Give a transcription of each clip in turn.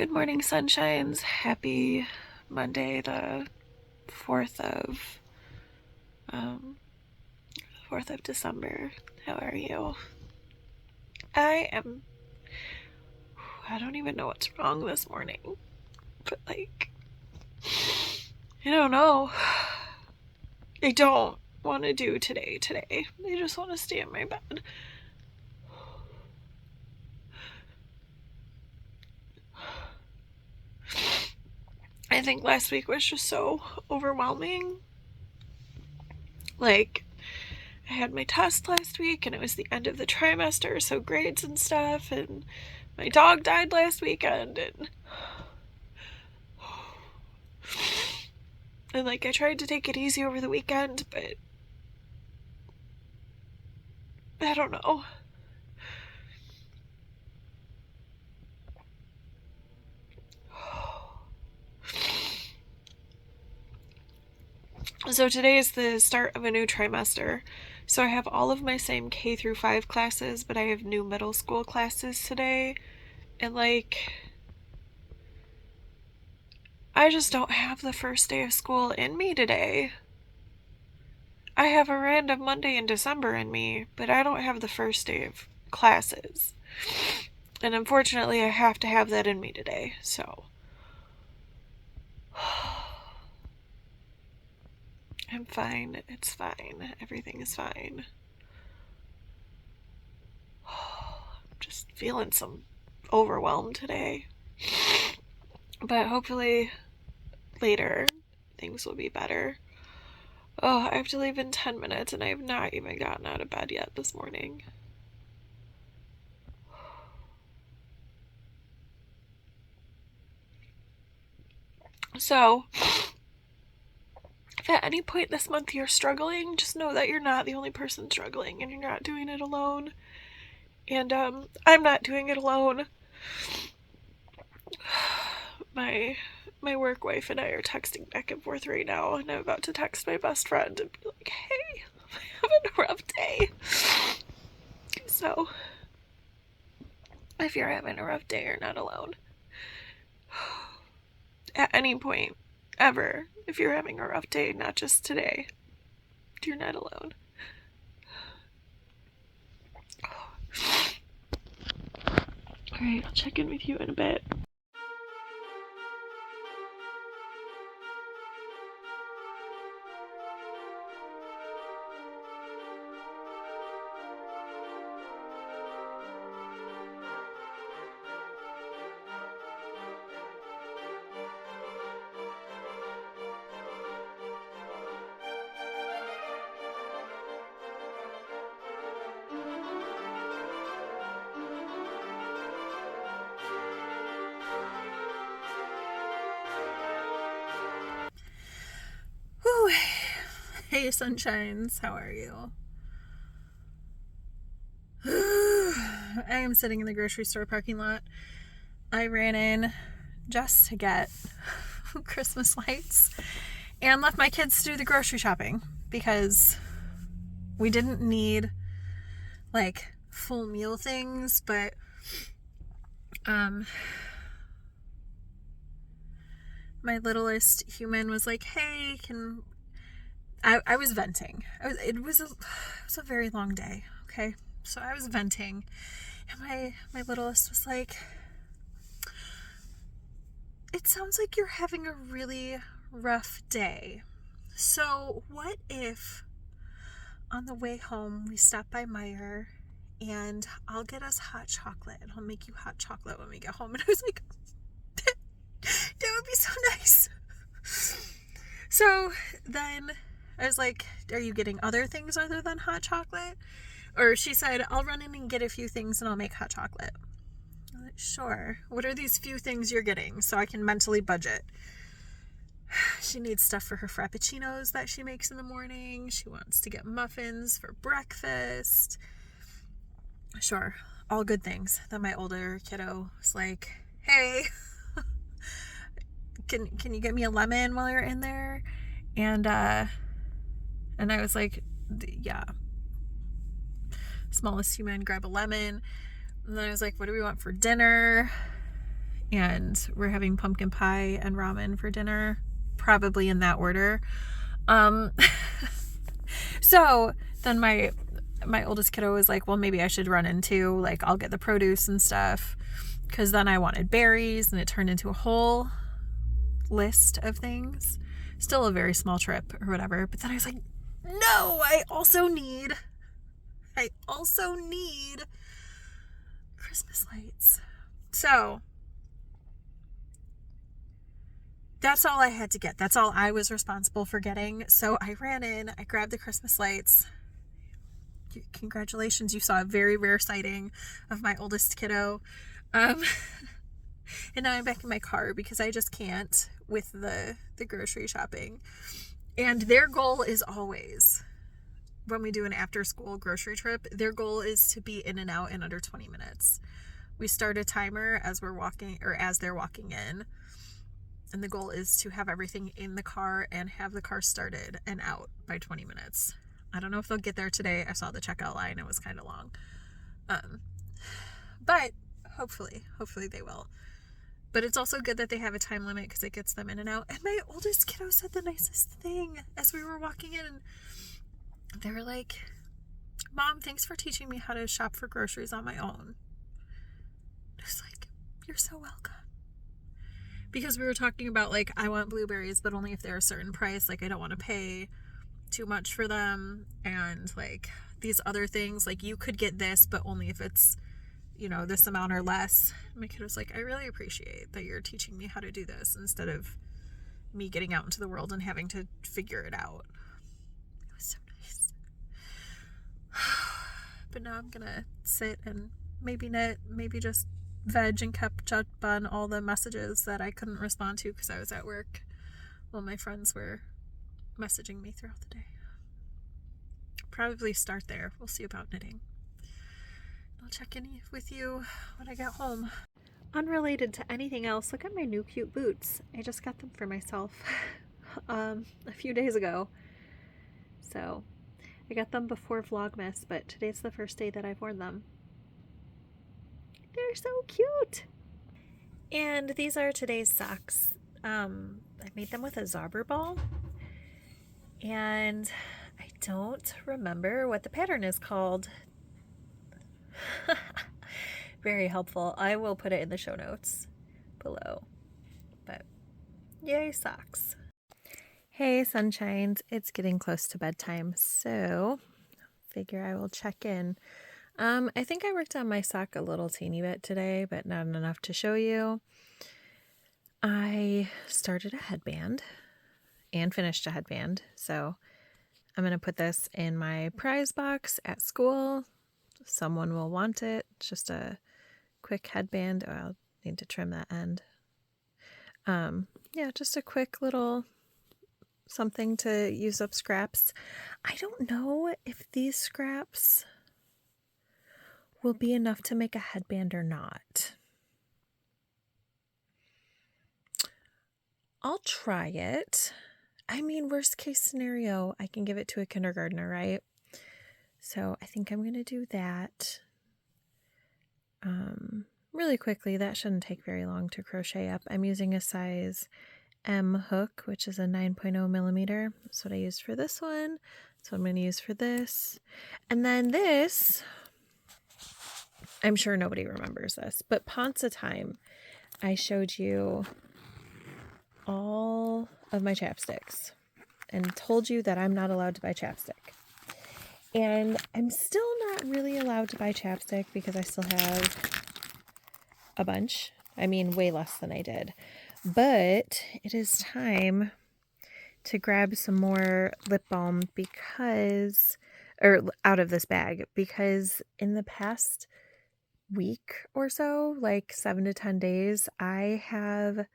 Good morning, sunshines. Happy Monday, the 4th of, 4th of December. How are you? I don't even know what's wrong this morning, but I don't know. I don't want to do today. I just want to stay in my bed. I think last week was just so overwhelming. I had my test last week and it was the end of the trimester, so grades and stuff, and my dog died last weekend, and I tried to take it easy over the weekend, but I don't know. So today is the start of a new trimester. So I have all of my same K through 5 classes, but I have new middle school classes today. And I just don't have the first day of school in me today. I have a random Monday in December in me, but I don't have the first day of classes. And unfortunately, I have to have that in me today, so. I'm fine. It's fine. Everything is fine. I'm just feeling some overwhelmed today. But hopefully later things will be better. Oh, I have to leave in 10 minutes and I have not even gotten out of bed yet this morning. So, if at any point this month you're struggling, just know that you're not the only person struggling and you're not doing it alone. And I'm not doing it alone. My work wife and I are texting back and forth right now, and I'm about to text my best friend and be like, hey, I'm having a rough day. So, if you're having a rough day, you're not alone. At any point, ever, if you're having a rough day, not just today, you're not alone. Alright, I'll check in with you in a bit. Whew. Hey, sunshines, how are you? I am sitting in the grocery store parking lot. I ran in just to get Christmas lights and left my kids to do the grocery shopping because we didn't need full meal things, but my littlest human was like, hey, I was venting. It was a very long day, okay? So I was venting, and my littlest was like, it sounds like you're having a really rough day. So what if on the way home we stop by Meijer and I'll get us hot chocolate and I'll make you hot chocolate when we get home? And I was like, that would be so nice. So then I was like, are you getting other things other than hot chocolate? Or she said, I'll run in and get a few things and I'll make hot chocolate. I'm like, sure. What are these few things you're getting so I can mentally budget? She needs stuff for her frappuccinos that she makes in the morning. She wants to get muffins for breakfast. Sure. All good things. Then my older kiddo was like, hey, can you get me a lemon while you're in there? And I was like, yeah. Smallest human, grab a lemon. And then I was like, what do we want for dinner? and we're having pumpkin pie and ramen for dinner, probably in that order. So then my oldest kiddo was like, well, maybe I should run into, like, I'll get the produce and stuff, because then I wanted berries, and it turned into a whole list of things. Still a very small trip or whatever, but then I was like, no, I also need Christmas lights. So that's all I had to get. That's all I was responsible for getting. So I ran in, I grabbed the Christmas lights. Congratulations, you saw a very rare sighting of my oldest kiddo. And now I'm back in my car because I just can't with the grocery shopping. And their goal is always, when we do an after school grocery trip, their goal is to be in and out in under 20 minutes. We start a timer as we're walking, or as they're walking in. And the goal is to have everything in the car and have the car started and out by 20 minutes. I don't know if they'll get there today. I saw the checkout line. It was kind of long. But hopefully they will. But it's also good that they have a time limit because it gets them in and out. And my oldest kiddo said the nicest thing as we were walking in. They were like, Mom, thanks for teaching me how to shop for groceries on my own. I was like, you're so welcome. Because we were talking about, like, I want blueberries, but only if they're a certain price. Like, I don't want to pay too much for them. And, like, these other things, like, you could get this, but only if it's, you know, this amount or less. My kid was like, I really appreciate that you're teaching me how to do this instead of me getting out into the world and having to figure it out. It was so nice. But now I'm going to sit and maybe knit, maybe just veg and catch up on all the messages that I couldn't respond to because I was at work while my friends were messaging me throughout the day. Probably start there. We'll see about knitting. I'll check in with you when I get home. Unrelated to anything else, look at my new cute boots. I just got them for myself a few days ago. So I got them before Vlogmas, but today's the first day that I've worn them. They're so cute. And these are today's socks. I made them with a Zauber ball. And I don't remember what the pattern is called. Very helpful. I will put it in the show notes below. But yay, socks. Hey, sunshines. It's getting close to bedtime, so figure I will check in. I think I worked on my sock a little teeny bit today, but not enough to show you. I started a headband and finished a headband, so I'm going to put this in my prize box at school. Someone will want it. It's just a quick headband. Oh, I'll need to trim that end. Yeah, just a quick little something to use up scraps. I don't know if these scraps will be enough to make a headband or not. I'll try it. I mean, worst case scenario, I can give it to a kindergartner, right? So I think I'm going to do that. Really quickly, that shouldn't take very long to crochet up. I'm using a size M hook, which is a 9.0 millimeter. That's what I used for this one. That's what I'm going to use for this. And then this, I'm sure nobody remembers this, but Ponce time, I showed you all of my chapsticks and told you that I'm not allowed to buy chapstick. And I'm still not really allowed to buy chapstick because I still have a bunch. I mean, way less than I did. But it is time to grab some more lip balm out of this bag, because in the past week or so, like 7 to 10 days, I have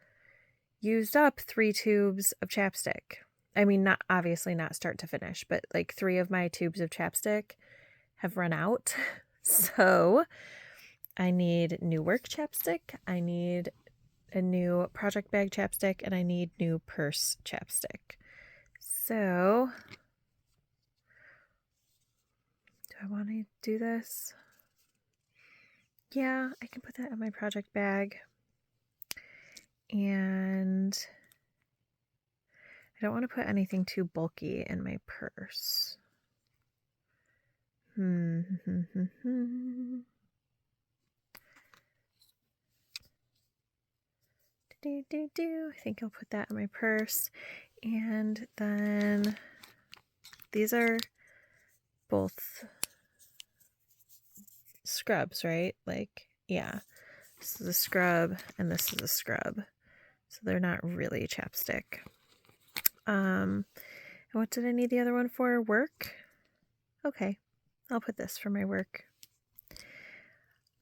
used up 3 tubes of chapstick. I mean, not obviously not start to finish, but like 3 of my tubes of chapstick have run out. So I need new work chapstick, I need a new project bag chapstick, and I need new purse chapstick. So do I want to do this? Yeah, I can put that in my project bag. And I don't want to put anything too bulky in my purse. I think I'll put that in my purse. And then these are both scrubs, right? Like, yeah. This is a scrub and this is a scrub. So they're not really chapstick. And what did I need the other one for? Work? Okay. I'll put this for my work.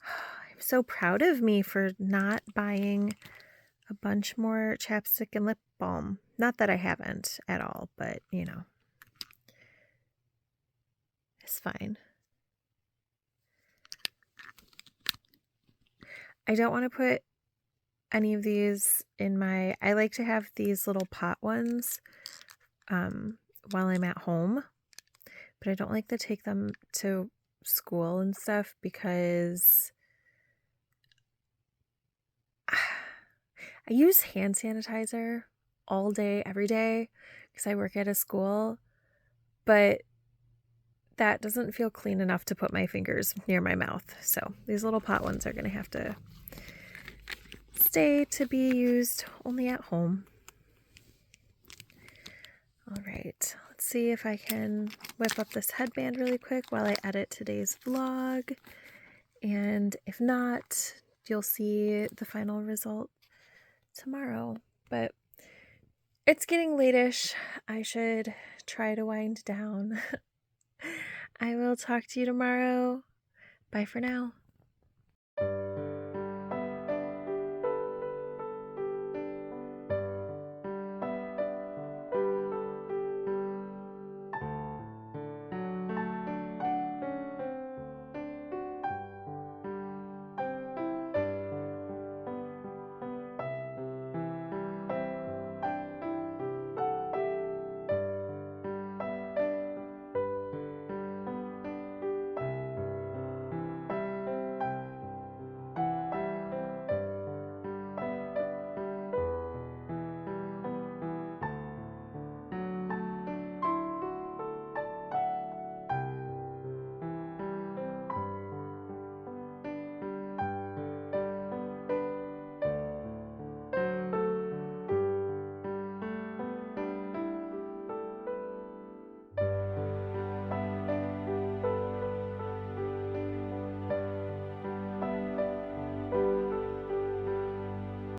I'm so proud of me for not buying a bunch more chapstick and lip balm. Not that I haven't at all, but you know, it's fine. I don't want to put any of these in my, I like to have these little pot ones while I'm at home, but I don't like to take them to school and stuff because I use hand sanitizer all day, every day, because I work at a school, but that doesn't feel clean enough to put my fingers near my mouth. So these little pot ones are going to have to stay to be used only at home. All right, let's see if I can whip up this headband really quick while I edit today's vlog. And if not, you'll see the final result tomorrow. But it's getting late-ish. I should try to wind down. I will talk to you tomorrow. Bye for now.